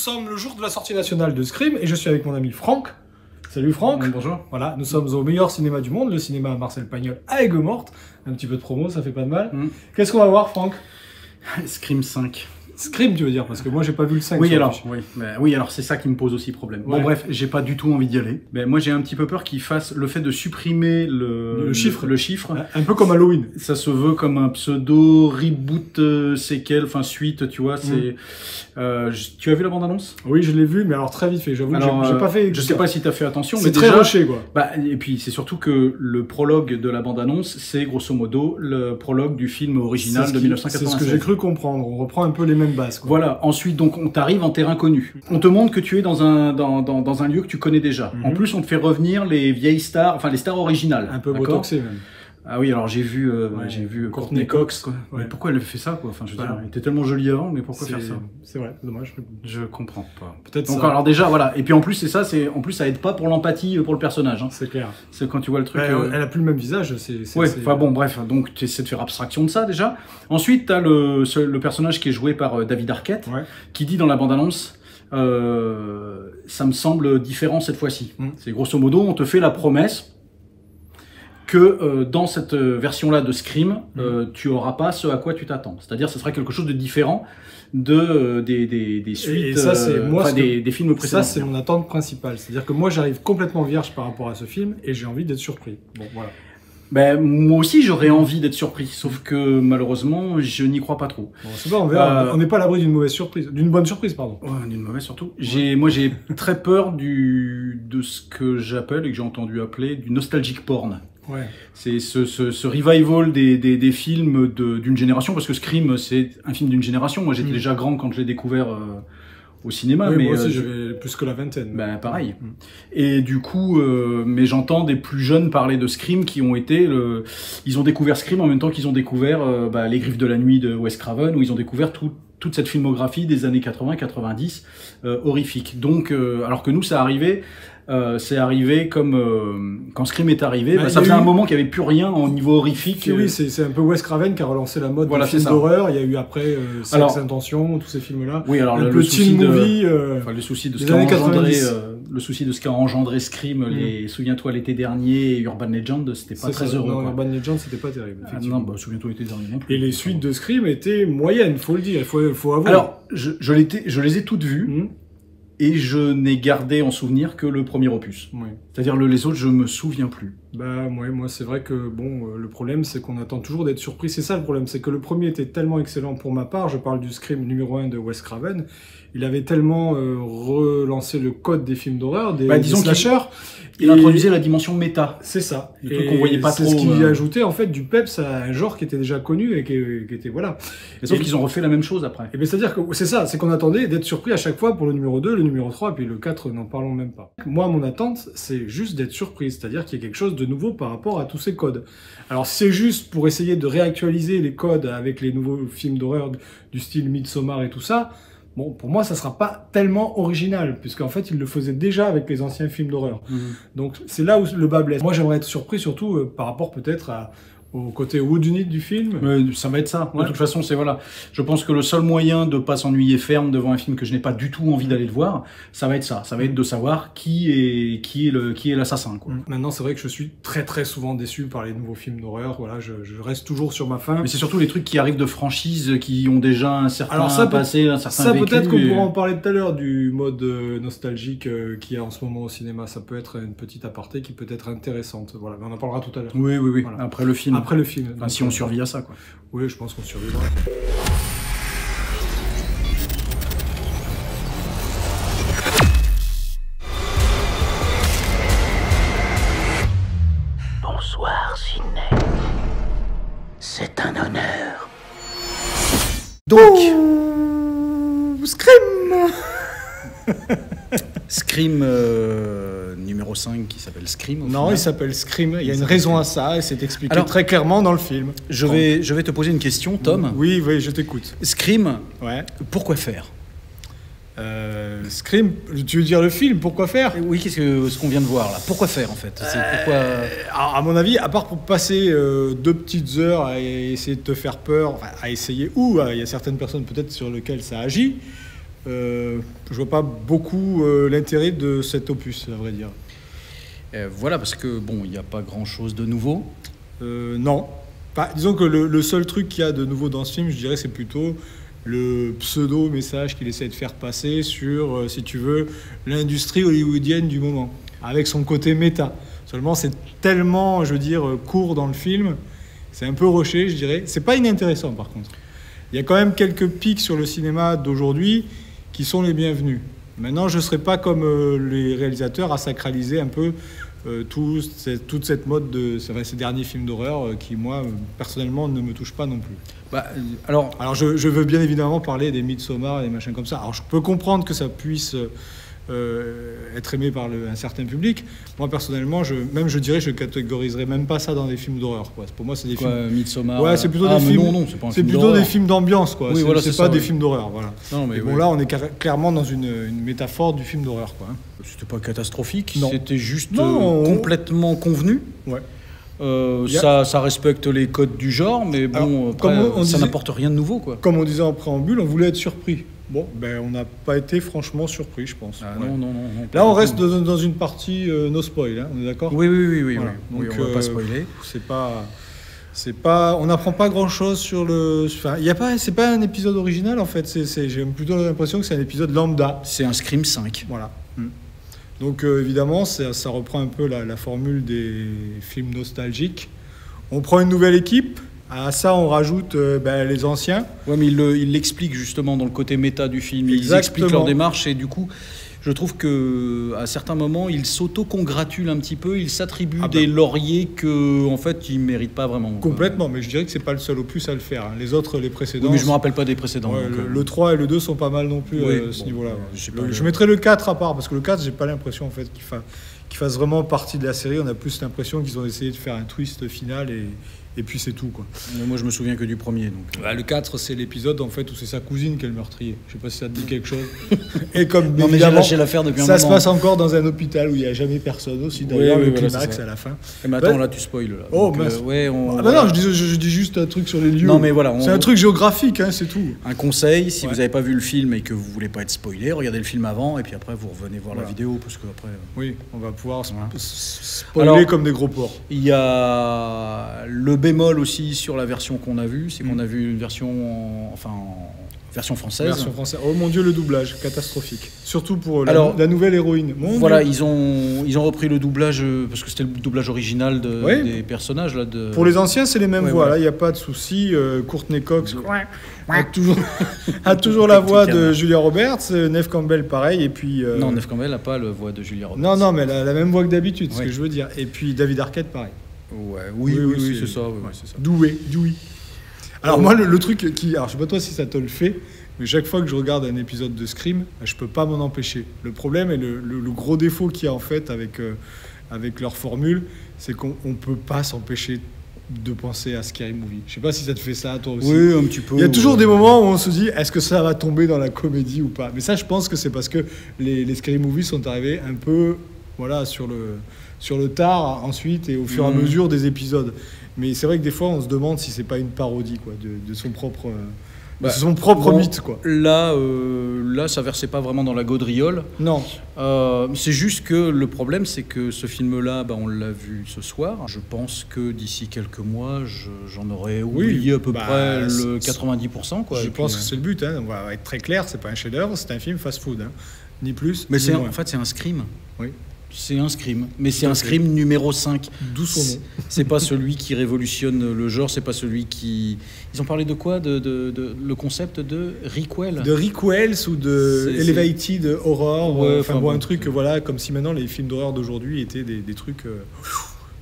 sommes le jour de la sortie nationale de Scream et je suis avec mon ami Franck. Salut Franck. Bonjour. Voilà, nous sommes au meilleur cinéma du monde, le cinéma Marcel Pagnol à Aigues-Mortes. Un petit peu de promo, ça fait pas de mal. Qu'est-ce qu'on va voir, Franck? Scream 5. Scream, tu veux dire? Parce que moi, j'ai pas vu le 5. Oui, alors c'est ça qui me pose aussi problème. Ouais. Bon, bref, j'ai pas du tout envie d'y aller. Mais moi, j'ai un petit peu peur qu'ils fassent le fait de supprimer le chiffre. Un peu comme Halloween. Ça se veut comme un pseudo reboot, séquel, enfin suite, tu vois. C'est. Tu as vu la bande-annonce? Oui, je l'ai vu, mais alors très vite fait. J'avoue que j'ai pas fait. Je sais pas si t'as fait attention, mais c'est très rushé, quoi. Bah, et puis c'est surtout que le prologue de la bande-annonce, c'est grosso modo le prologue du film original de 1996. C'est ce que j'ai cru comprendre. On reprend un peu les mêmes bases, quoi. Voilà. Ensuite, donc, on t'arrive en terrain connu. On te montre que tu es dans un lieu que tu connais déjà. En plus, on te fait revenir les vieilles stars, enfin les stars originales. Un peu botoxé même. Ah oui, alors j'ai vu Courtney Cox. Quoi. Mais pourquoi elle fait ça, quoi? Enfin, je veux dire, elle était tellement jolie avant, mais pourquoi faire ça? C'est vrai, c'est dommage. Je comprends pas. Peut-être donc ça. Alors déjà, voilà. Et puis en plus, en plus ça aide pas pour l'empathie pour le personnage. Hein. C'est clair. C'est quand tu vois le truc. Elle a plus le même visage. Ouais. Enfin bon, bref. Donc tu essaies de faire abstraction de ça déjà. Ensuite, t'as le personnage qui est joué par David Arquette, qui dit dans la bande-annonce. Ça me semble différent cette fois-ci. C'est grosso modo, on te fait la promesse que dans cette version-là de Scream, tu auras pas ce à quoi tu t'attends. C'est-à-dire, ce sera quelque chose de différent des suites, et ça, c'est moi, des films précédents. Ça, c'est mon attente principale. C'est-à-dire que moi, j'arrive complètement vierge par rapport à ce film et j'ai envie d'être surpris. Bon, voilà. Ben, moi aussi, j'aurais envie d'être surpris, sauf que malheureusement, je n'y crois pas trop. Bon, c'est pas, on verra. On n'est pas à l'abri d'une mauvaise surprise, d'une bonne surprise, pardon. Ouais, d'une mauvaise surtout. Moi, j'ai très peur de ce que j'appelle et que j'ai entendu appeler du nostalgic porn. Ouais. C'est ce revival des films d'une génération, parce que Scream, c'est un film d'une génération. Moi, j'étais déjà grand quand je l'ai découvert au cinéma. Oui, mais moi aussi, j'avais plus que la vingtaine. Ben, pareil. Et du coup, mais j'entends des plus jeunes parler de Scream qui ont été... Ils ont découvert Scream en même temps qu'ils ont découvert Les Griffes de la Nuit de Wes Craven, où ils ont découvert toute cette filmographie des années 80-90 horrifique. Donc, alors que nous, c'est arrivé comme quand Scream est arrivé, ça faisait un moment qu'il n'y avait plus rien au niveau horrifique. Oui, c'est un peu Wes Craven qui a relancé la mode des films d'horreur. Il y a eu après Sex Intention, tous ces films-là. Oui, alors le souci movie, le souci de ce qu'a engendré Scream, Souviens-toi l'été dernier, Urban Legend, c'était pas très heureux. Non, Urban Legend, c'était pas terrible. Non, Souviens-toi l'été dernier non plus. Et les suites de Scream étaient moyennes, faut le dire, faut avouer. Alors, je les ai toutes vues. Et je n'ai gardé en souvenir que le premier opus. Oui. C'est-à-dire les autres, je me souviens plus. Bah moi c'est vrai que bon, le problème c'est qu'on attend toujours d'être surpris. C'est ça le problème, c'est que le premier était tellement excellent pour ma part. Je parle du Scream numéro 1 de Wes Craven. Il avait tellement relancé le code des films d'horreur, des slashers. Il introduisait la dimension méta. C'est ça. Le truc qu'on voyait pas trop. C'est ce qui ajoutait en fait du peps à un genre qui était déjà connu et qui était voilà. Sauf qu'ils ont refait la même chose après. Et bien c'est-à-dire que c'est ça, c'est qu'on attendait d'être surpris à chaque fois pour le numéro 2, le numéro 3, puis le 4, n'en parlons même pas. Moi, mon attente, c'est juste d'être surpris, c'est-à-dire qu'il y a quelque chose de nouveau par rapport à tous ces codes. Alors c'est juste pour essayer de réactualiser les codes avec les nouveaux films d'horreur du style Midsommar et tout ça. Bon, pour moi, ça sera pas tellement original, puisqu'en fait, ils le faisaient déjà avec les anciens films d'horreur. Donc, c'est là où le bas blesse. Moi, j'aimerais être surpris, surtout par rapport peut-être au côté whodunit du film. Ça va être ça. De toute façon, je pense que le seul moyen de pas s'ennuyer ferme devant un film que je n'ai pas du tout envie d'aller le voir, ça va être ça. Ça va être de savoir qui est l'assassin, quoi. Maintenant, c'est vrai que je suis très très souvent déçu par les nouveaux films d'horreur. Voilà, je reste toujours sur ma faim. Mais c'est surtout les trucs qui arrivent de franchises qui ont déjà un certain passé, un certain vécu. Ça peut-être qu'on pourra en parler tout à l'heure du mode nostalgique qu'il y a en ce moment au cinéma. Ça peut être une petite aparté qui peut être intéressante. Voilà, mais on en parlera tout à l'heure. Oui. Voilà. Après le film. Après le film. Enfin, si on survit à ça, quoi. Oui, je pense qu'on survivra. Bonsoir, Sidney. C'est un honneur. Donc... Scream Scream numéro 5 qui s'appelle Scream. Non, il s'appelle Scream. Il y a une raison à ça et c'est expliqué très clairement dans le film. Je vais te poser une question, Tom. Oui, je t'écoute. Scream, pourquoi faire? Scream, tu veux dire le film, pourquoi faire? Oui, ce qu'on vient de voir là. Pourquoi faire en fait? À mon avis, à part pour passer 2 petites heures à essayer de te faire peur, à essayer, ou il y a certaines personnes peut-être sur lesquelles ça agit, je vois pas beaucoup l'intérêt de cet opus, à vrai dire. Voilà, parce que bon, il n'y a pas grand-chose de nouveau. Non. Enfin, disons que le seul truc qu'il y a de nouveau dans ce film, je dirais, c'est plutôt le pseudo-message qu'il essaie de faire passer sur, si tu veux, l'industrie hollywoodienne du moment, avec son côté méta. Seulement, c'est tellement, je veux dire, court dans le film, c'est un peu rushé, je dirais. C'est pas inintéressant, par contre. Il y a quand même quelques pics sur le cinéma d'aujourd'hui qui sont les bienvenus. Maintenant, je ne serais pas comme les réalisateurs à sacraliser un peu toute cette mode de ces derniers films d'horreur qui, moi, personnellement, ne me touchent pas non plus. Alors je veux bien évidemment parler des Midsommar et des machins comme ça. Alors, je peux comprendre que ça puisse être aimé par un certain public. Moi, personnellement, je dirais, je catégoriserais même pas ça dans des films d'horreur, quoi. Pour moi, c'est des films... Midsommar. Ouais, c'est plutôt des films... Non, c'est pas un c'est film plutôt des films d'ambiance, quoi. Oui, voilà, c'est pas des films d'horreur, voilà. Non, mais bon, là, on est clairement dans une métaphore du film d'horreur, quoi. C'était pas catastrophique, non. C'était juste complètement convenu. Ouais. Ça respecte les codes du genre, mais bon, après, ça n'apporte rien de nouveau, quoi. Comme on disait en préambule, on voulait être surpris. Bon, ben on n'a pas été franchement surpris, je pense. Ah, non. Là, on reste dans une partie no spoil, hein, on est d'accord ? Oui. Voilà. Donc, on va pas spoiler. C'est pas, on n'apprend pas grand-chose sur le. Enfin, c'est pas un épisode original en fait. J'ai plutôt l'impression que c'est un épisode lambda. C'est un Scream 5. Voilà. Donc évidemment, ça reprend un peu la formule des films nostalgiques. On prend une nouvelle équipe. À ça, on rajoute les anciens. Ouais, mais il l'explique justement dans le côté méta du film. Exactement. Ils expliquent leur démarche et du coup, je trouve que à certains moments, ils s'auto-congratulent un petit peu. Ils s'attribuent des lauriers que, en fait, ils méritent pas vraiment. Complètement, mais je dirais que c'est pas le seul opus à le faire. Hein. Les autres, les précédents. Oui, mais je me rappelle pas des précédents. Ouais, le 3 et le 2 sont pas mal non plus à ce niveau-là. Je mettrais le 4 à part parce que le 4, j'ai pas l'impression en fait qu'il fasse vraiment partie de la série. On a plus l'impression qu'ils ont essayé de faire un twist final et puis c'est tout, quoi. Mais moi, je me souviens que du premier. Donc. Le 4, c'est l'épisode en fait où c'est sa cousine qui est le meurtrier. Je sais pas si ça te dit quelque chose. Et comme non, mais j'ai lâché l'affaire depuis un moment. Ça se passe encore dans un hôpital où il n'y a jamais personne aussi. D'ailleurs, le climax à la fin. Mais attends, là, tu spoil. Là. Oh, mince. Non, je dis juste un truc sur les lieux. Non, mais voilà. C'est un truc géographique, hein, c'est tout. Un conseil, si vous n'avez pas vu le film et que vous voulez pas être spoilé, regardez le film avant et puis après vous revenez voir la vidéo parce que après. Oui, on va pouvoir spoiler comme des gros porcs. Il y a le bémol aussi sur la version qu'on a vue, c'est qu'on a vu une version version française. Oh mon Dieu, le doublage, catastrophique. Surtout pour la nouvelle héroïne. Voilà, ils ont repris le doublage, parce que c'était le doublage original des personnages. Là, Pour les anciens, c'est les mêmes voix, là, il n'y a pas de souci. Courtney Cox a toujours la voix de Julia Roberts, Neve Campbell pareil, et puis... Non, Neve Campbell n'a pas la voix de Julia Roberts. Non, mais elle a la même voix que d'habitude, c'est ce que je veux dire. Et puis David Arquette, pareil. Oui, c'est ça. Doué. Alors moi, le truc qui... Alors je sais pas toi si ça te le fait, mais chaque fois que je regarde un épisode de Scream, je peux pas m'en empêcher. Le problème et le gros défaut qu'il y a en fait avec leur formule, c'est qu'on peut pas s'empêcher de penser à Scary Movie. Je sais pas si ça te fait ça toi aussi. Oui, un petit peu. Il y a toujours des moments où on se dit, est-ce que ça va tomber dans la comédie ou pas ? Mais ça, je pense que c'est parce que les Scary Movies sont arrivés un peu sur le tard ensuite et au fur et à mesure des épisodes. Mais c'est vrai que des fois, on se demande si c'est pas une parodie quoi, de son propre... son propre mythe, quoi. Là, ça versait pas vraiment dans la gaudriole. Non. C'est juste que le problème, c'est que ce film-là, on l'a vu ce soir. Je pense que d'ici quelques mois, j'en aurais oublié à peu près le 90%. Quoi. Je pense que c'est le but. Hein. On va être très clair, c'est pas un chef-d'œuvre, c'est un film fast-food. Hein. Ni plus, mais ni moins. En fait, c'est un Scream. Oui. C'est un Scream, mais c'est un Scream numéro 5. D'où son nom. C'est pas celui qui révolutionne le genre, c'est pas celui qui... Ils ont parlé de quoi le concept de requel. De requels ou de elevated horror, un truc, comme si maintenant les films d'horreur d'aujourd'hui étaient des trucs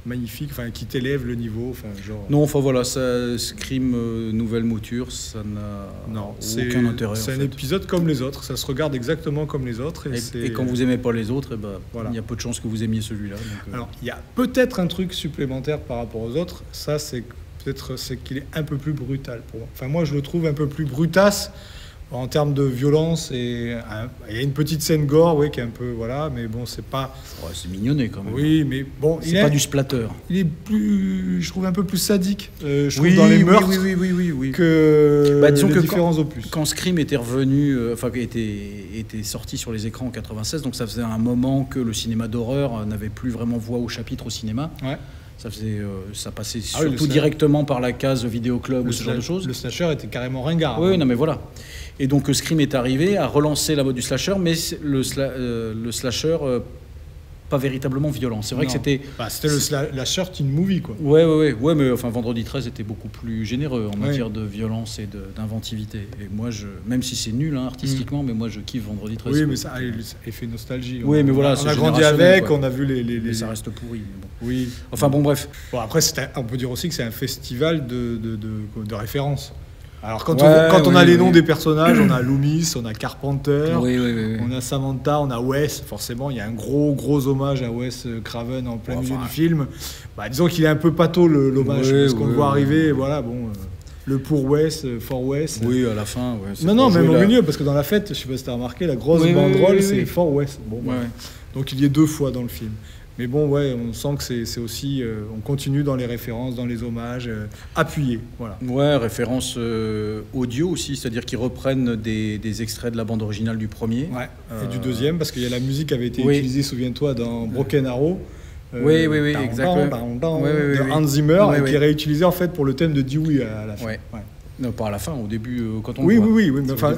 magnifiques, qui t'élèvent le niveau, genre... Non, ça, Scream, nouvelle mouture, ça n'a aucun intérêt. C'est un épisode comme les autres, ça se regarde exactement comme les autres. Et quand vous aimez pas les autres, il y a peu de chances que vous aimiez celui-là. Alors, il y a peut-être un truc supplémentaire par rapport aux autres, ça c'est qu'il est un peu plus brutal pour moi. Moi, je le trouve un peu plus brutasse En termes de violence, il y a une petite scène gore, oui, qui est un peu, voilà, mais bon, c'est pas... Ouais, c'est mignonné quand même. Oui, mais bon... C'est pas du splatter. Il est plus, je trouve, un peu plus sadique, je trouve, dans les meurtres oui. que disons les que différents opus. Quand Scream était revenu, était sorti sur les écrans en 96, donc ça faisait un moment que le cinéma d'horreur n'avait plus vraiment voix au chapitre au cinéma. Ouais. Ça passait surtout directement par la case vidéoclub ou ce genre de choses. Le slasher était carrément ringard. Oui, non mais voilà. Et donc Scream est arrivé à relancer la mode du slasher, mais le slasher pas véritablement violent. C'est vrai que c'était... c'était le slasher teen movie, quoi. Ouais, mais enfin Vendredi 13 était beaucoup plus généreux en matière de violence et d'inventivité. Et moi, même si c'est nul artistiquement, mais moi je kiffe Vendredi 13. Oui, mais ça a effet nostalgie. Oui, mais voilà, on a grandi avec, on a vu les... Mais ça reste pourri. Mais bon. Oui. Enfin bon, bref. Bon, après, on peut dire aussi que c'est un festival de références. Alors quand on a les noms des personnages, on a Loomis, on a Carpenter, on a Samantha, on a Wes. Forcément, il y a un gros hommage à Wes Craven en plein milieu du film. Disons qu'il est un peu pâteau l'hommage, parce qu'on le voit arriver. Voilà, bon, le pour Wes, for Wes. Oui, à la fin. Non, même au milieu, parce que dans la fête, je sais pas si t'as remarqué, la grosse banderole, c'est for Wes. Bon, donc il y est 2 fois dans le film. Mais bon, on sent que c'est aussi... on continue dans les références, dans les hommages, appuyés, voilà. Ouais, références audio aussi, c'est-à-dire qu'ils reprennent des extraits de la bande originale du premier. Ouais, et du deuxième, parce que la musique avait été utilisée, souviens-toi, dans Broken Arrow. Oui, exactement. De Hans Zimmer, et qui est réutilisé en fait pour le thème de Dewey à la fin. Ouais. Non, pas à la fin, au début, quand on le voit. Oui, mais enfin,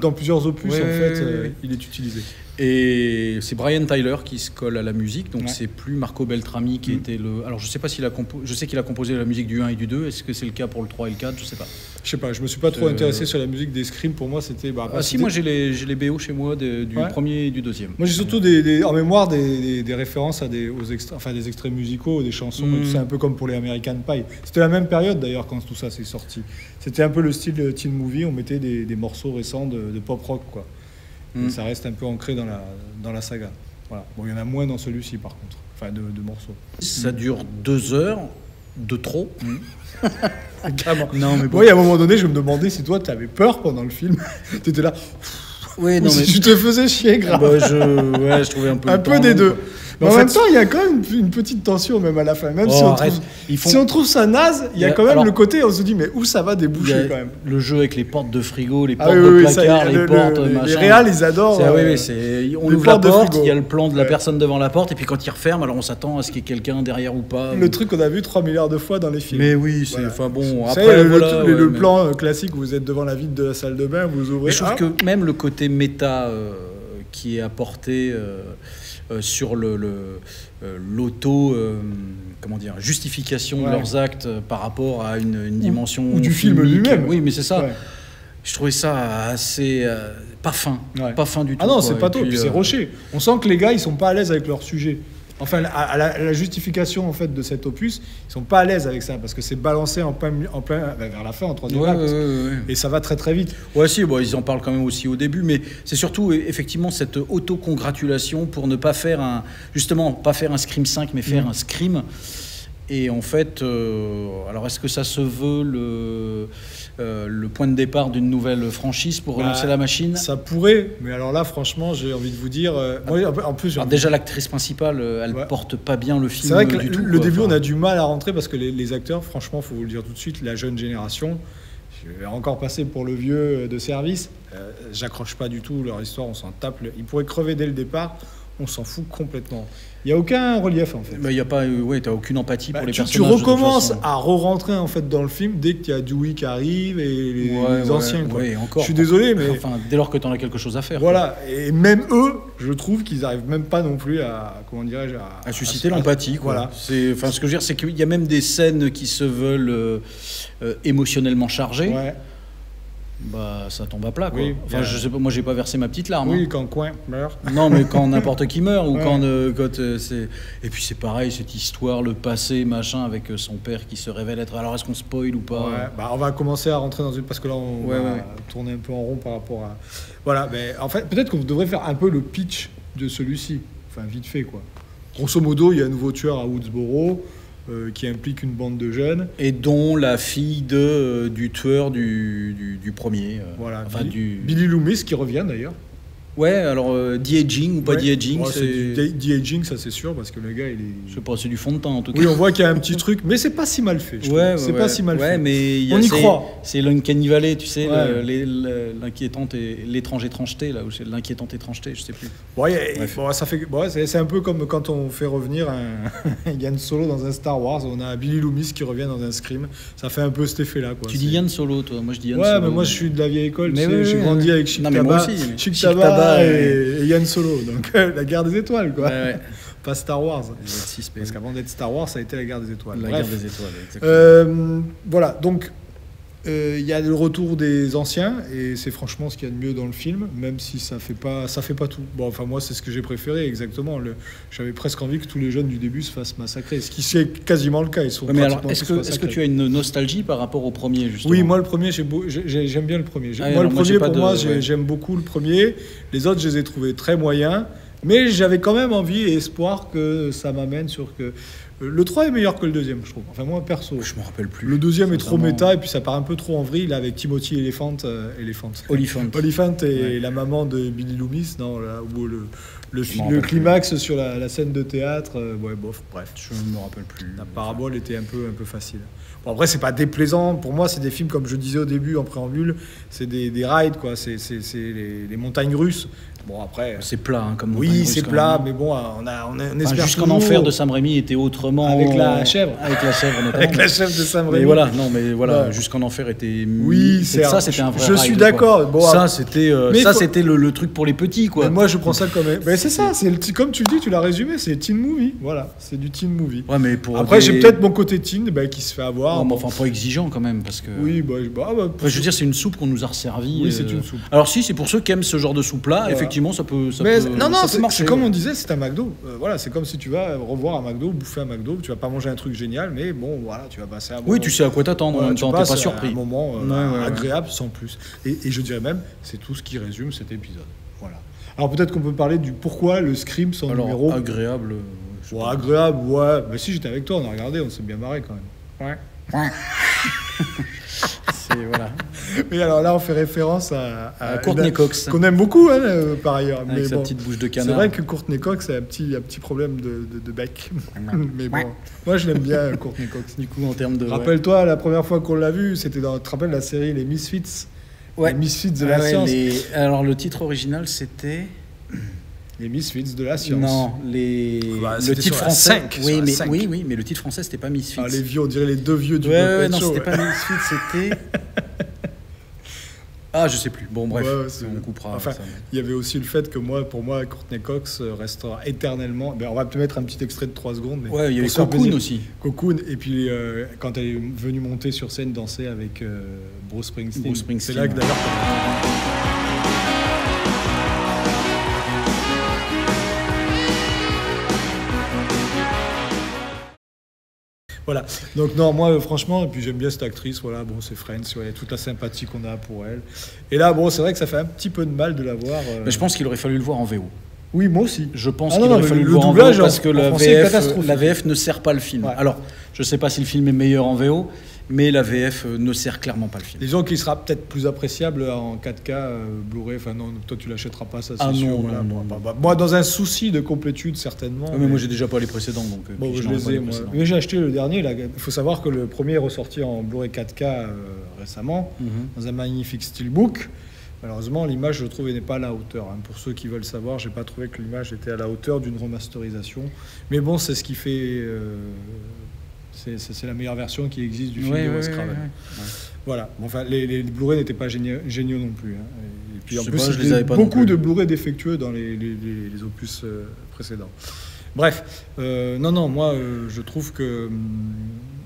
dans plusieurs opus, en fait, il est utilisé. Et c'est Brian Tyler qui se colle à la musique, donc c'est plus Marco Beltrami qui était le... Alors je sais pas s'il a je sais qu'il a composé la musique du 1 et du 2, est-ce que c'est le cas pour le 3 et le 4, je sais pas. Je sais pas, je me suis pas trop intéressé sur la musique des Scream, pour moi c'était... si, moi j'ai les BO chez moi du premier et du deuxième. Moi j'ai surtout en mémoire des références à des extraits musicaux, des chansons, et tout ça, un peu comme pour les American Pie. C'était la même période d'ailleurs quand tout ça s'est sorti. C'était un peu le style de teen movie, on mettait des morceaux récents de pop rock, quoi. Ça reste un peu ancré dans la saga. Voilà. Bon, il y en a moins dans celui-ci par contre, enfin de morceaux. Ça dure 2 heures de trop. Non, mais bon. Moi, à un moment donné, je me demandais si toi, tu avais peur pendant le film. Tu étais là. Oui, non, si tu te faisais chier, grave. Je trouvais un peu des deux. Mais en même temps, il y a quand même une petite tension même à la fin. Même si on trouve ça naze, il y a quand même le côté, on se dit, mais où ça va déboucher quand même. Le jeu avec les portes de frigo, les portes de placard, les portes, machin. Les réals, ils adorent. On ouvre la porte, il y a le plan de la personne devant la porte, et puis quand il referme, alors on s'attend à ce qu'il y ait quelqu'un derrière ou pas. Le truc qu'on a vu 3 milliards de fois dans les films. Mais oui, c'est... Enfin bon, après... Le plan classique où vous êtes devant la vitre de la salle de bain, vous ouvrez... Je trouve que même le côté méta qui est apporté... sur l'auto justification de leurs actes par rapport à une dimension ou du film lui-même. Oui, mais c'est ça. Je trouvais ça assez pas fin du tout. Ah non, c'est pas tout. Puis c'est rocher. On sent que les gars, ils sont pas à l'aise avec leur sujet. Enfin, à la justification en fait de cet opus, ils sont pas à l'aise avec ça parce que c'est balancé en plein vers la fin en 3e acte et ça va très très vite. Ouais, si, ils en parlent quand même aussi au début, mais c'est surtout effectivement cette autocongratulation pour ne pas faire un Scream 5, mais faire un Scream. Et en fait, alors est-ce que ça se veut le point de départ d'une nouvelle franchise pour relancer la machine? Ça pourrait, mais alors là, franchement, j'ai envie de vous dire... moi, en plus, déjà, l'actrice principale, elle porte pas bien le film. C'est vrai que le début, on a du mal à rentrer parce que les acteurs, franchement, il faut vous le dire tout de suite, la jeune génération, je vais encore passer pour le vieux de service, j'accroche pas du tout leur histoire, on s'en tape. Ils pourraient crever dès le départ, on s'en fout complètement. Il n'y a aucun relief en fait. Il y a pas, t'as aucune empathie pour les personnages. Tu recommences à re-rentrer en fait dans le film dès qu'il y a Dewey qui arrive et les anciens. Quoi. Encore. Je suis désolé, mais dès lors que tu en as quelque chose à faire. Voilà, et même eux, je trouve qu'ils n'arrivent même pas non plus à susciter l'empathie. Voilà. Ce que je veux dire, c'est qu'il y a même des scènes qui se veulent émotionnellement chargées. Ouais. Ça tombe à plat, quoi. Oui, je sais pas, moi j'ai pas versé ma petite larme. Oui, quand Coin meurt. Non, mais quand n'importe qui meurt ou quand c'est. Et puis c'est pareil, cette histoire, le passé, machin, avec son père qui se révèle être. Alors est-ce qu'on spoil ou pas? On va commencer à rentrer dans une parce que là on va tourner un peu en rond par rapport à. Voilà, mais en fait peut-être qu'on devrait faire un peu le pitch de celui-ci, enfin vite fait quoi. Grosso modo, il y a un nouveau tueur à Woodsboro. qui implique une bande de jeunes. Et dont la fille du tueur du premier. Voilà, enfin, Billy Loomis qui revient d'ailleurs. Ouais, alors de-aging ou pas de-aging, c'est de-aging, ça c'est sûr, parce que le gars il est. Je sais pas, c'est du fond de teint en tout cas. Oui, on voit qu'il y a un petit truc, mais c'est pas si mal fait. C'est pas si mal fait. Mais on y croit. C'est l'Uncanny Valley, tu sais, l'inquiétante et l'étrange étrangeté, là, où c'est l'inquiétante étrangeté, je sais plus. Ça fait. C'est un peu comme quand on fait revenir Yann Solo dans un Star Wars, on a Billy Loomis qui revient dans un Scream. Ça fait un peu cet effet-là, quoi. Tu dis Yann Solo, toi? Moi je dis Yann Solo. Ouais, mais moi je suis de la vieille école. J'ai grandi avec Chic Tabac. Et Yann Solo, donc la guerre des étoiles, quoi. Pas Star Wars. Parce qu'avant d'être Star Wars, ça a été la guerre des étoiles. La guerre des étoiles, exactement. Voilà, donc il y a le retour des anciens, et c'est franchement ce qu'il y a de mieux dans le film, même si ça fait pas tout. Bon, enfin moi c'est ce que j'ai préféré, exactement. J'avais presque envie que tous les jeunes du début se fassent massacrer, ce qui c'est quasiment le cas. Ils sont mais alors, est-ce que tu as une nostalgie par rapport au premier, justement? Oui, moi le premier, j'aime bien le premier. J'aime beaucoup le premier. Les autres, je les ai trouvés très moyens, mais j'avais quand même envie et espoir que ça m'amène sur que... Le 3 est meilleur que le deuxième, je trouve. Enfin, moi, perso. Je me rappelle plus. Le deuxième est trop méta, et puis ça part un peu trop en vrille, là, avec Timothy Olyphant et la maman de Billy Loomis, où le climax sur la scène de théâtre. Bref. Je me rappelle plus. La parabole était un peu facile. Bon, après, c'est pas déplaisant. Pour moi, c'est des films, comme je disais au début, en préambule, c'est des rides, quoi. C'est les montagnes russes. Bon, après... C'est plat, hein, comme oui, c'est plat, mais bon, on espère Jusqu'en Enfer de Sam Raimi était autrement... Avec la chèvre. Avec la chèvre, notamment. Avec la chèvre de Sam Raimi. Mais voilà, Jusqu'en Enfer était... Oui, ça, c'était un vrai je suis d'accord. Bon, ça, c'était le truc pour les petits, quoi. Mais moi, je prends ça comme... Mais c'est ça, comme tu le dis, tu l'as résumé, c'est teen movie. Voilà, c'est du teen movie. Ouais, mais après, j'ai peut-être mon côté teen qui se fait avoir. Non, mais enfin, pas exigeant, quand même, parce que... Oui, je veux dire, c'est une soupe qu'on nous a resservie. Oui, c'est une soupe. Alors si, c'est pour ceux qui aiment ce genre de soupe-là, effectivement, ça peut... c'est comme on disait, c'est un McDo. Voilà, c'est comme si tu vas revoir un McDo, bouffer un McDo. Tu vas pas manger un truc génial, mais bon, voilà, tu vas passer un moment. Oui, tu sais à quoi t'attendre. En même temps, t'es pas surpris. Un moment agréable, sans plus. Et je dirais même, c'est tout ce qui résume cet épisode. Voilà. Alors peut-être qu'on peut parler du pourquoi le Scream sans numéro. Agréable. Agréable, ouais. Mais si j'étais avec toi, on a regardé, on s'est bien marré quand même. Ouais. Voilà. Mais alors là, on fait référence à Courtney Cox, qu'on aime beaucoup, par ailleurs. Avec sa petite bouche de canard. C'est vrai que Courtney Cox a un petit problème de bec. Mais bon, moi je l'aime bien, Courtney Cox. Du coup, en termes de... Rappelle-toi, la première fois qu'on l'a vu, c'était tu te rappelles la série Les Misfits? Ouais. Les Misfits de la science. Alors le titre original, c'était... Les Misfits de la science. Non, le titre français. Oui, mais le titre français, c'était pas Misfits. Ah, les vieux, on dirait les deux vieux du Muppet Show. Non, c'était pas Misfits, c'était... Ah, je sais plus. Bon, bref, on coupera. Enfin, il y avait aussi le fait que pour moi, Courtney Cox restera éternellement... on va te mettre un petit extrait de 3 secondes. Mais ouais, il y avait Cocoon aussi. Cocoon, et puis quand elle est venue monter sur scène, danser avec Bruce Springsteen. C'est là que d'ailleurs... Voilà, donc non, moi franchement, et puis j'aime bien cette actrice, voilà, bon c'est Friends, toute la sympathie qu'on a pour elle. Et là, bon, c'est vrai que ça fait un petit peu de mal de la voir. Mais je pense qu'il aurait fallu le voir en VO. Oui, moi aussi. Je pense qu'il aurait fallu le voir en VO parce que la VF ne sert pas le film. Ouais. Alors, je sais pas si le film est meilleur en VO, mais la VF ne sert clairement pas le film. Disons qu'il sera peut-être plus appréciable en 4K Blu-ray. Enfin non, toi tu l'achèteras pas, ça c'est sûr. Non, voilà. non. Moi, dans un souci de complétude certainement. Mais moi j'ai déjà pas les précédents, donc. Bon, je les ai. Mais j'ai acheté le dernier. Il faut savoir que le premier est ressorti en Blu-ray 4K récemment, dans un magnifique steelbook. Malheureusement, l'image, je trouve, n'est pas à la hauteur. Pour ceux qui veulent savoir, j'ai pas trouvé que l'image était à la hauteur d'une remasterisation. Mais bon, c'est ce qui fait. C'est la meilleure version qui existe du film de Wes Craven. Voilà. Bon, enfin, les Blu-ray n'étaient pas géniaux non plus. Et puis en plus, il y a beaucoup de Blu-ray défectueux dans les opus précédents. Bref, moi, je trouve que...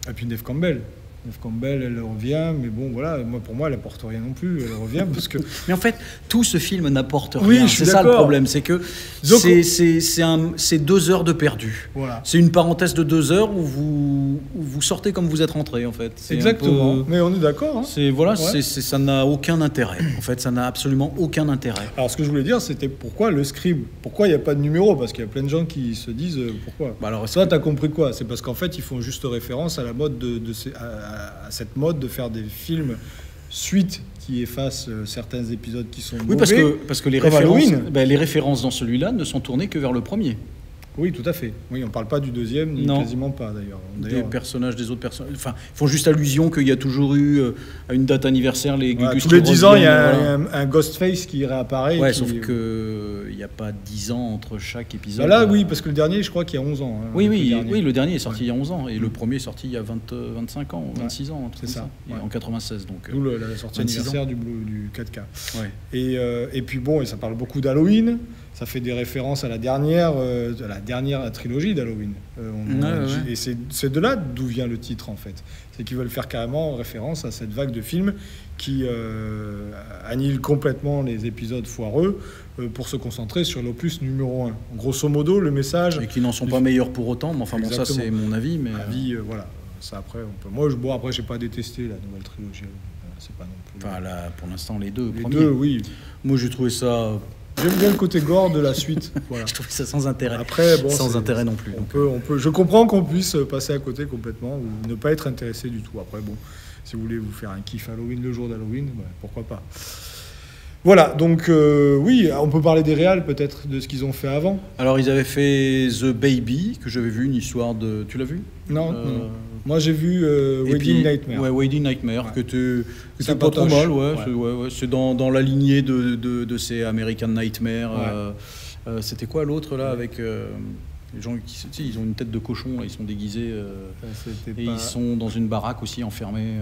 Et puis Neve Campbell. Neve Campbell, elle revient, mais bon, voilà, pour moi, elle apporte rien non plus. Elle revient parce que... Mais en fait, tout ce film n'apporte rien. Oui, je suis c'est ça le d'accord. problème, c'est que c'est 2 heures de perdu. Voilà. C'est une parenthèse de 2 heures où vous sortez comme vous êtes rentré, en fait. C'est exactement. Mais on est d'accord. Hein. Voilà, ça n'a aucun intérêt. En fait, ça n'a absolument aucun intérêt. Alors, ce que je voulais dire, c'était pourquoi le scribe? Pourquoi il n'y a pas de numéro? Parce qu'il y a plein de gens qui se disent pourquoi. Bah alors, toi, t'as compris quoi? C'est parce qu'en fait, ils font juste référence à la mode à cette mode de faire des films suite qui effacent certains épisodes qui sont mauvais. Parce que les références dans celui-là ne sont tournées que vers le premier. Oui, tout à fait. Oui, on parle pas du deuxième, ni quasiment pas d'ailleurs. Des personnages, des autres personnages. Enfin, ils font juste allusion qu'il y a toujours eu à une date anniversaire les Gugus tous les 10 ans, il y a un Ghostface qui réapparaît. Ouais, sauf que il n'y a pas 10 ans entre chaque épisode. Bah là, oui, parce que le dernier, je crois qu'il y a 11 ans. Hein, oui, le dernier est sorti il y a 11 ans et le premier est sorti il y a 25 ans, 26 ans. C'est ça. En 96, donc. D'où la sortie anniversaire du 4K. Ouais. Et puis bon, et ça parle beaucoup d'Halloween. Ça fait des références à la dernière trilogie d'Halloween. Et c'est de là d'où vient le titre, en fait. C'est qu'ils veulent faire carrément référence à cette vague de films qui annihile complètement les épisodes foireux pour se concentrer sur l'opus numéro 1. Grosso modo, le message... Et qui n'en sont pas meilleurs pour autant, mais enfin bon, ça c'est mon avis. Mais voilà. Ça, après, on peut... Moi, après, j'ai pas détesté la nouvelle trilogie. C'est pas non plus... Enfin, là, pour l'instant, les deux premiers. Les deux, oui. Moi, j'ai trouvé ça... J'aime bien le côté gore de la suite. Voilà. Je trouve ça sans intérêt. Après, bon, sans intérêt non plus. Je comprends qu'on puisse passer à côté complètement ou ne pas être intéressé du tout. Après, bon, si vous voulez vous faire un kiff Halloween le jour d'Halloween, pourquoi pas. Voilà, donc oui, on peut parler des réals peut-être, de ce qu'ils ont fait avant. Alors, ils avaient fait The Baby, que j'avais vu, une histoire de... Tu l'as vu? Non. Moi, j'ai vu Wedding Nightmare. Ouais, Wedding Nightmare, que c'est pas trop mal, c'est dans la lignée de ces American Nightmare. C'était quoi l'autre, là, avec... les gens qui ils ont une tête de cochon, là, ils sont déguisés ils sont dans une baraque aussi enfermés.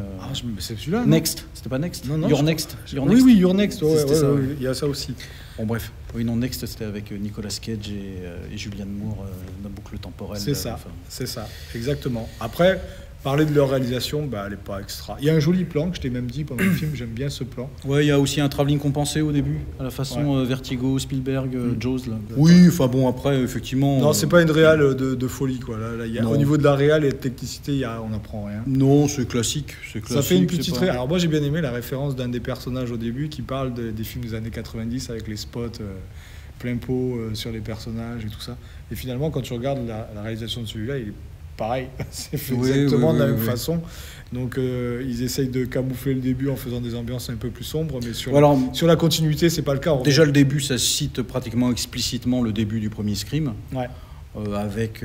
C'est celui-là. Next, c'était pas Next? Non, Your Next. Oui, Your Next. Il y a ça aussi. Bon bref, oui non, Next c'était avec Nicolas Cage et Julianne Moore, la boucle temporelle. C'est ça, exactement. Après, parler de leur réalisation, elle n'est pas extra. Il y a un joli plan que je t'ai même dit pendant le film, j'aime bien ce plan. Ouais, il y a aussi un travelling compensé au début, à la façon Vertigo, Spielberg, Jaws. Là. D'accord. Oui, enfin bon, après, effectivement... Non, c'est pas une réal de folie, quoi. Là, au niveau de la réal et de technicité, on n'apprend rien. Non, c'est classique. Ça fait une petite... Alors moi, j'ai bien aimé la référence d'un des personnages au début qui parle des films des années 90 avec les spots plein pot sur les personnages et tout ça. Et finalement, quand tu regardes la réalisation de celui-là, il est pareil, c'est fait exactement de la même façon. Donc ils essayent de camoufler le début en faisant des ambiances un peu plus sombres, mais sur la continuité, c'est pas le cas. Déjà, le début, ça cite pratiquement explicitement le début du premier Scream. Ouais. Avec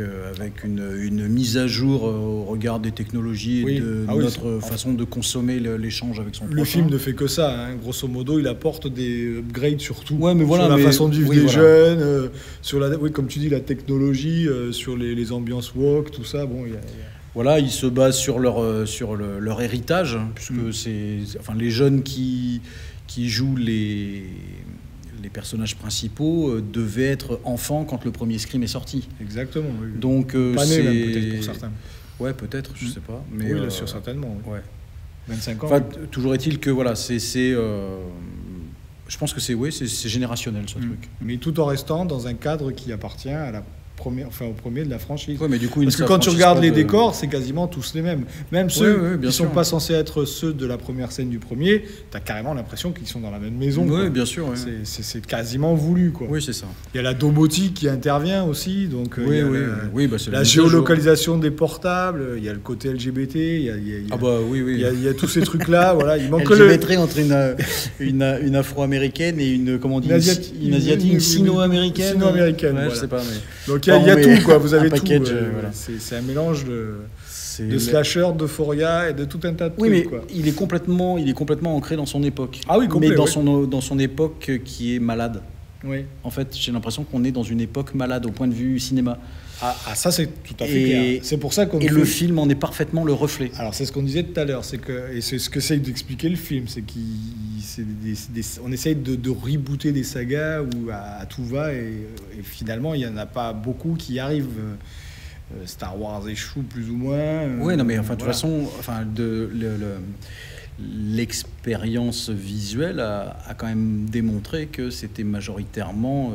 une mise à jour au regard des technologies et de notre façon de consommer l'échange avec son prochain. Le film ne fait que ça, hein. Grosso modo, il apporte des upgrades sur tout. Ouais, mais voilà, sur la façon de vivre des jeunes, sur comme tu dis, la technologie, sur les ambiances woke, tout ça. Bon, Voilà, ils se basent sur leur héritage, puisque les jeunes qui jouent les personnages principaux devaient être enfants quand le premier Scream est sorti. Exactement. Oui. Donc pas né même peut-être pour certains. Ouais, peut-être, je sais pas. Mais oui, là, sûr, certainement. Oui. Ouais. 25 ans. Enfin, toujours est-il que voilà, je pense que c'est générationnel ce truc. Mais tout en restant dans un cadre qui appartient à au premier de la franchise. Ouais, mais du coup, parce que quand tu regardes les décors, c'est quasiment tous les mêmes. Même ceux qui ne sont pas censés être ceux de la première scène du premier, tu as carrément l'impression qu'ils sont dans la même maison. Oui, bien sûr. C'est quasiment voulu, quoi. Oui, c'est ça. Il y a la domotique qui intervient aussi, donc la géolocalisation des portables, il y a le côté LGBT, il y a tous ces trucs-là. Voilà, il manque LGBT entre une afro-américaine et une asiatique sino-américaine. Sino-américaine, voilà. Je sais pas, mais... Donc il y a tout, quoi. Vous avez package, tout. C'est un mélange de slasher, d'euphoria et de tout un tas de trucs. Oui, mais quoi. il est complètement ancré dans son époque. Ah oui, complet, mais dans son époque qui est malade. Oui. En fait, j'ai l'impression qu'on est dans une époque malade au point de vue cinéma. Ah, ça c'est tout à fait clair. C'est pour ça qu'on le film en est parfaitement le reflet. Alors c'est ce qu'on disait tout à l'heure, et c'est ce qu'essaye d'expliquer le film, c'est qu'on essaye de rebooter des sagas où à tout va et finalement il y en a pas beaucoup qui arrivent. Star Wars échoue plus ou moins. Oui, non, mais enfin, de toute voilà. façon, enfin, l'expérience visuelle a quand même démontré que c'était majoritairement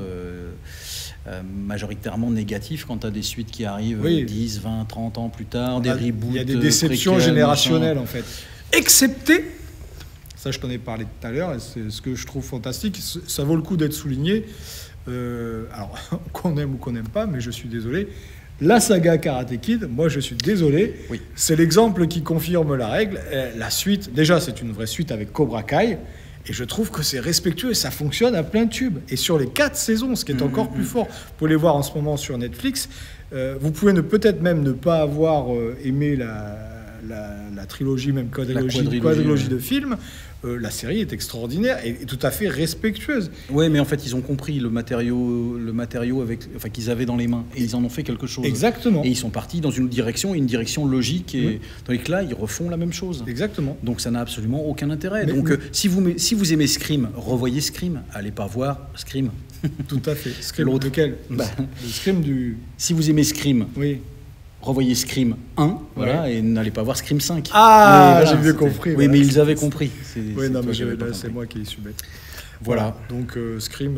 négatif quand tu as des suites qui arrivent Oui. 10, 20, 30 ans plus tard, des reboots. Il y a des déceptions préquels, générationnelles, machin. en fait. Excepté, ça je t'en ai parlé tout à l'heure, et c'est ce que je trouve fantastique, ça vaut le coup d'être souligné. Alors, qu'on aime ou qu'on n'aime pas, mais je suis désolé. La saga Karate Kid, moi je suis désolé, Oui. c'est l'exemple qui confirme la règle. La suite, déjà c'est une vraie suite avec Cobra Kai, et je trouve que c'est respectueux et ça fonctionne à plein tube. Et sur les 4 saisons, ce qui est encore plus fort, vous pouvez les voir en ce moment sur Netflix, vous pouvez peut-être même ne pas avoir aimé la trilogie, même quadrilogie de films. La série est extraordinaire et tout à fait respectueuse. Oui, mais en fait, ils ont compris le matériau qu'ils avaient dans les mains et ils en ont fait quelque chose. Exactement. Et ils sont partis dans une direction logique et dans que là, ils refont la même chose. Exactement. Donc ça n'a absolument aucun intérêt. Mais- Donc si vous aimez Scream, revoyez Scream. Allez pas voir Scream. Tout à fait. Scream, L'autre. lequel Bah. Le Scream du... Si vous aimez Scream, Oui. revoyez Scream 1, voilà, et n'allez pas voir Scream 5. Ah, Mais voilà, j'ai mieux c'était- compris. Oui, voilà. mais ils avaient compris. Oui, non, toi mais qui avais pas là, c'est compris. moi qui suis bête. Voilà. Donc, Scream,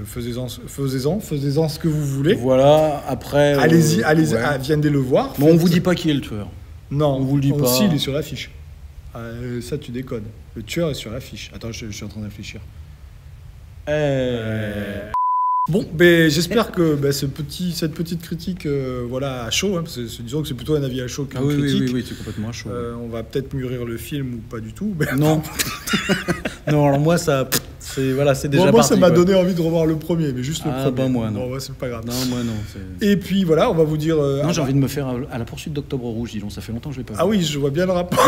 faisez-en ce que vous voulez. Voilà, après... Allez-y, ouais. viendez le voir. Mais on vous dit pas qui est le tueur. Non, on vous le dit pas. Si, il est sur l'affiche. Ça, tu déconnes. Le tueur est sur l'affiche. Attends, je suis en train de réfléchir. Bon, ben, j'espère que cette petite critique voilà, à chaud, hein, parce que disons que c'est plutôt un avis à chaud qu'une Ah oui, critique. oui, c'est complètement chaud. On va peut-être mûrir le film ou pas du tout. Mais Non. Non, alors moi, ça... C'est déjà moi, parti. ça m'a quoi. donné envie de revoir le premier, mais juste le Ah, premier. bah, moi, non. Bon, ouais, c'est pas grave. Non, moi, non. Et puis voilà, on va vous dire... Non, j'ai envie de me faire à la poursuite d'Octobre Rouge, dis donc, ça fait longtemps que je l'ai pas vu. Ah oui, je vois bien le rapport.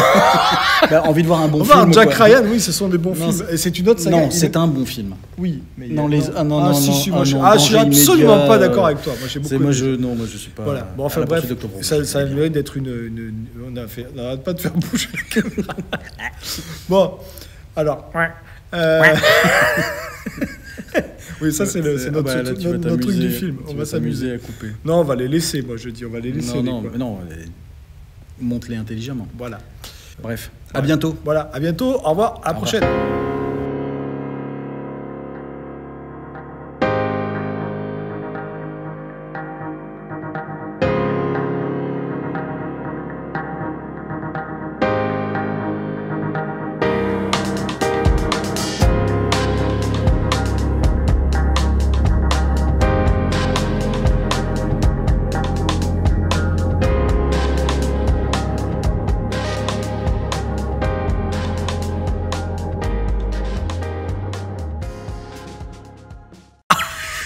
Bah, envie de voir un bon Enfin, film. Jack quoi. Ryan, oui, ce sont des bons Non, films. Et c'est une autre saga. Non, c'est un bon film. Oui, mais Non, il y a- les... Ah non, non, si, non, si, moi, je non, suis Danger absolument immédiat, pas d'accord avec toi. Moi, j'ai beaucoup aimé. Non, moi je suis pas. Voilà. Bon, enfin à la bref, poursuite d'Octobre Rouge, ça c'est bien. mérite d'être on n'arrête pas de faire bouger la caméra. Bon, alors. Oui, ça c'est notre, Ah bah, là, tu vas notre truc t'amuser, du film. On va s'amuser. à couper. Non, on va les laisser, moi je dis, on va les laisser. Non, quoi. mais non, monte-les intelligemment. Voilà. Bref, à bientôt. Voilà, à bientôt, au revoir, à la Au revoir. prochaine.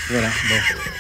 Voilà. Bon.